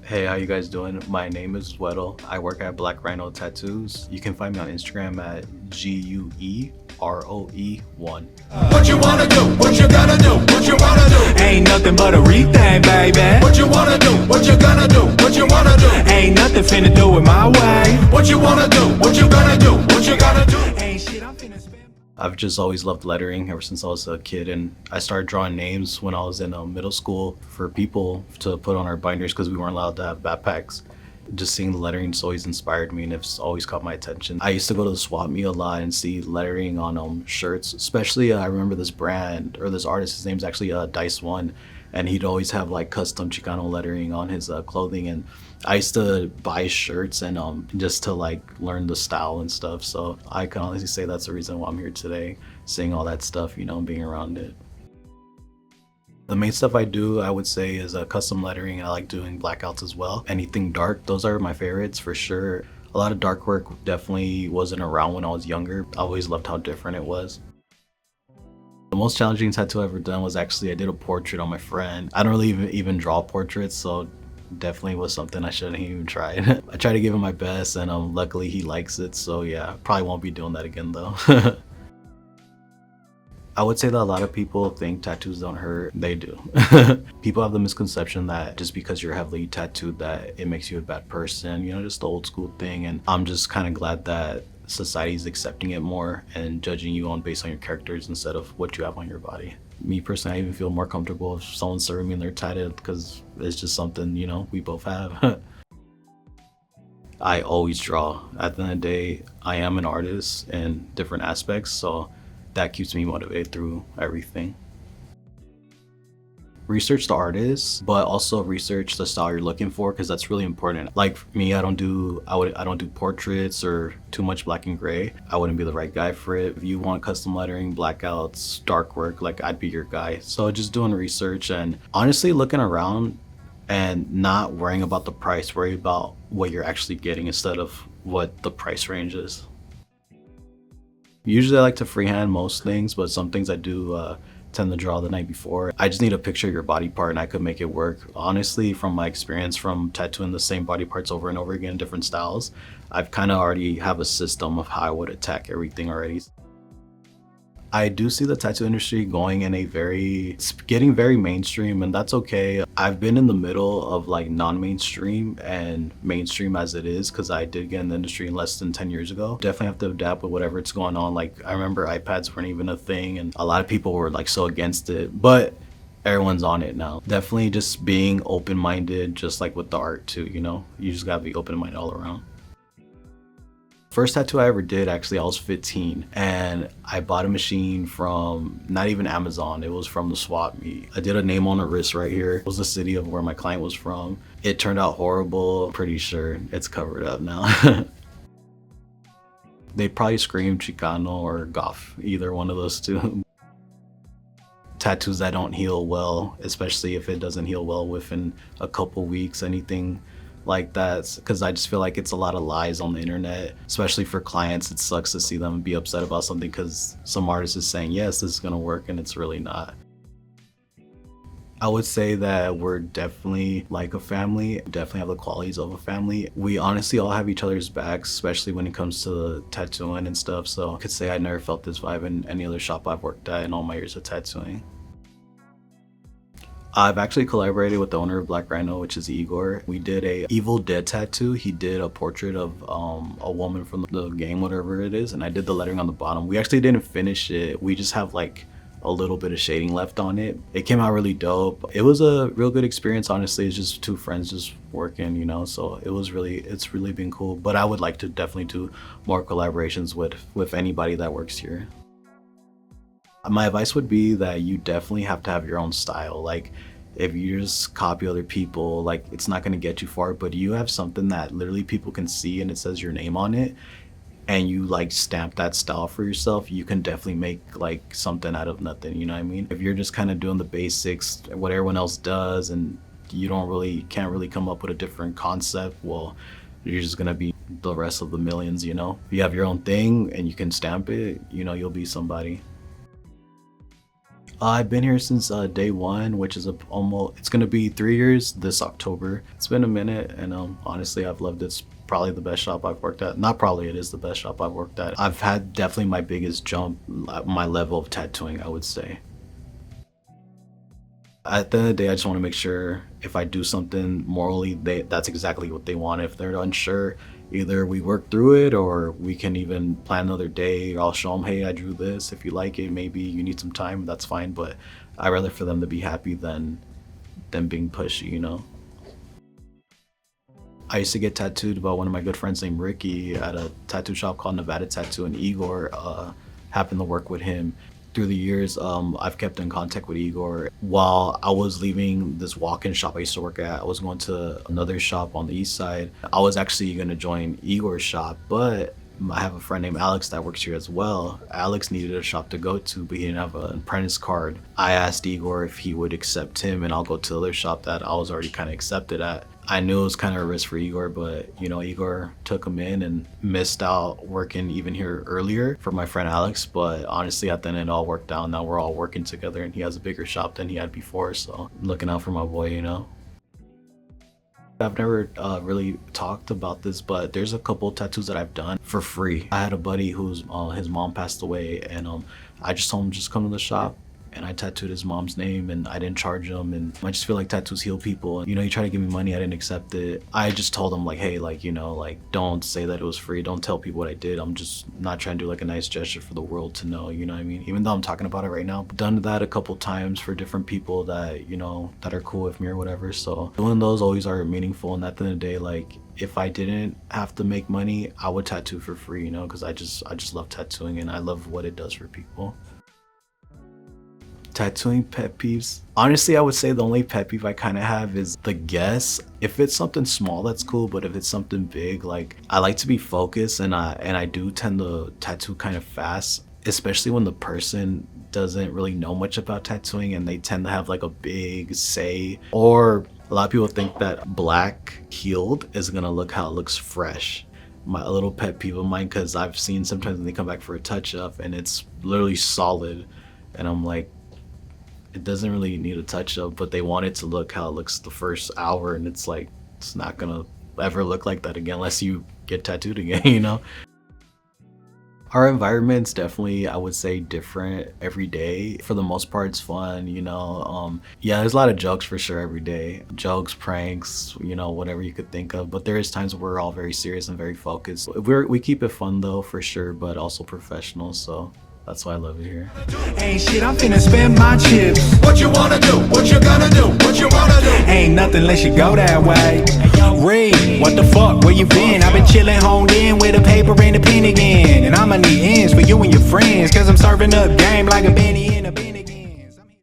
Hey, how you guys doing? My name is Weddle. I work at Black Rhino Tattoos. You can find me on Instagram at Gueroe1. What you wanna do? What you gonna do? What you wanna do? Ain't nothing but a rethink, baby. What you wanna do? What you gonna do? What you wanna do? Ain't nothing finna do it my way. What you wanna do? What you gonna do? What you gonna do? Ain't shit I'm finna spend. I've just always loved lettering ever since I was a kid, and I started drawing names when I was in middle school for people to put on our binders because we weren't allowed to have backpacks. Just seeing the lettering's always inspired me and it's always caught my attention. I used to go to the swap meet a lot and see lettering on shirts, especially I remember this brand or this artist, his name's actually Dice1, and he'd always have like custom Chicano lettering on his clothing, and I used to buy shirts and just to like learn the style and stuff. So I can honestly say that's the reason why I'm here today, seeing all that stuff, and being around it. The main stuff I do, I would say, is custom lettering. I like doing blackouts as well. Anything dark, those are my favorites for sure. A lot of dark work definitely wasn't around when I was younger. I always loved how different it was. The most challenging tattoo I ever done was actually I did a portrait on my friend. I don't really even draw portraits, so definitely was something I shouldn't even tried. I tried to give him my best, and luckily he likes it, so yeah, probably won't be doing that again though. I would say that a lot of people think tattoos don't hurt. They do. People have the misconception that just because you're heavily tattooed that it makes you a bad person, just the old school thing. And I'm just kind of glad that society's accepting it more and judging you based on your characters instead of what you have on your body. Me personally, I even feel more comfortable if someone's serving me and they're tatted because it's just something, we both have. I always draw. At the end of the day, I am an artist in different aspects, so that keeps me motivated through everything. Research the artist, but also research the style you're looking for, because that's really important. Like for me, I don't do portraits or too much black and gray. I wouldn't be the right guy for it. If you want custom lettering, blackouts, dark work, like I'd be your guy. So just doing research and honestly looking around and not worrying about the price, worry about what you're actually getting instead of what the price range is. Usually I like to freehand most things, but some things I do tend to draw the night before. I just need a picture of your body part and I could make it work. Honestly, from my experience from tattooing the same body parts over and over again in different styles, I've kind of already have a system of how I would attack everything already. I do see the tattoo industry going in it's getting very mainstream, and that's okay. I've been in the middle of like non-mainstream and mainstream as it is, because I did get in the industry less than 10 years ago. Definitely have to adapt with whatever's going on. Like I remember iPads weren't even a thing and a lot of people were like so against it, but everyone's on it now. Definitely just being open-minded, just like with the art too, you just gotta be open-minded all around. First tattoo I ever did, actually, I was 15 and I bought a machine from not even Amazon. It was from the swap meet. I did a name on the wrist right here. It was the city of where my client was from. It turned out horrible. I'm pretty sure it's covered up now. They'd probably scream Chicano or Goth, either one of those two. Tattoos that don't heal well, especially if it doesn't heal well within a couple weeks, anything like that, because I just feel like it's a lot of lies on the internet, especially for clients. It sucks to see them be upset about something because some artist is saying yes, this is gonna work, and it's really not. I would say that we're definitely like a family, definitely have the qualities of a family. We honestly all have each other's backs, especially when it comes to the tattooing and stuff. So I could say I never felt this vibe in any other shop I've worked at in all my years of tattooing. I've actually collaborated with the owner of Black Rhino, which is Igor. We did a Evil Dead tattoo. He did a portrait of a woman from the game, whatever it is, and I did the lettering on the bottom. We actually didn't finish it. We just have like a little bit of shading left on it. It came out really dope. It was a real good experience, honestly. It's just two friends just working, so it's really been cool. But I would like to definitely do more collaborations with anybody that works here. My advice would be that you definitely have to have your own style. Like if you just copy other people, like it's not gonna get you far, but you have something that literally people can see and it says your name on it, and you like stamp that style for yourself, you can definitely make like something out of nothing, you know what I mean? If you're just kind of doing the basics, what everyone else does, and you can't really come up with a different concept, well, you're just gonna be the rest of the millions, If you have your own thing and you can stamp it, you'll be somebody. I've been here since day one, which is almost, it's gonna be 3 years this October. It's been a minute, and honestly, I've loved it. It's probably the best shop I've worked at. Not probably, it is the best shop I've worked at. I've had definitely my biggest jump, my level of tattooing, I would say. At the end of the day, I just want to make sure if I do something morally, that's exactly what they want. If they're unsure, either we work through it or we can even plan another day. I'll show them, hey, I drew this. If you like it, maybe you need some time, that's fine. But I'd rather for them to be happy than being pushy, you know? I used to get tattooed by one of my good friends named Ricky at a tattoo shop called Nevada Tattoo, and Igor happened to work with him. Through the years, I've kept in contact with Igor. While I was leaving this walk-in shop I used to work at, I was going to another shop on the east side. I was actually going to join Igor's shop, but I have a friend named Alex that works here as well. Alex needed a shop to go to, but he didn't have an apprentice card. I asked Igor if he would accept him, and I'll go to the other shop that I was already kind of accepted at. I knew it was kind of a risk for Igor, but you know, Igor took him in and missed out working even here earlier for my friend Alex. But honestly, at the end, it all worked out. Now we're all working together, and he has a bigger shop than he had before. So looking out for my boy, you know. I've never really talked about this, but there's a couple tattoos that I've done for free. I had a buddy whose his mom passed away, and I just told him just come to the shop, and I tattooed his mom's name, and I didn't charge him. And I just feel like tattoos heal people. And, you know, he tried to give me money, I didn't accept it. I just told him like, hey, like, you know, like, don't say that it was free. Don't tell people what I did. I'm just not trying to do like a nice gesture for the world to know, you know what I mean? Even though I'm talking about it right now, I've done that a couple times for different people that, you know, that are cool with me or whatever. So doing those always are meaningful. And at the end of the day, like, if I didn't have to make money, I would tattoo for free, you know, because I just love tattooing, and I love what it does for people. Tattooing pet peeves. Honestly, I would say the only pet peeve I kind of have is the guess. If it's something small, that's cool, but if it's something big, like, I like to be focused, and I do tend to tattoo kind of fast, especially when the person doesn't really know much about tattooing and they tend to have like a big say. Or a lot of people think that black healed is gonna look how it looks fresh. A little pet peeve of mine, because I've seen sometimes when they come back for a touch up and it's literally solid, and I'm like, it doesn't really need a touch up, but they want it to look how it looks the first hour, and it's like, it's not gonna ever look like that again unless you get tattooed again, you know? Our environment's definitely, I would say, different every day. For the most part, it's fun, you know. Yeah, there's a lot of jokes for sure every day. Jokes, pranks, you know, whatever you could think of. But there is times where we're all very serious and very focused. We keep it fun though, for sure, but also professional. So that's why I love it here. Ain't shit, I'm finna spend my chips. What you wanna do? What you gonna do? What you wanna do? Ain't nothing unless you go that way. Reed, what the fuck, where you been? I've been chillin', honed in with a paper and a pen again. And I'ma need ends for you and your friends, cause I'm serving up game like a Benny in a Benny.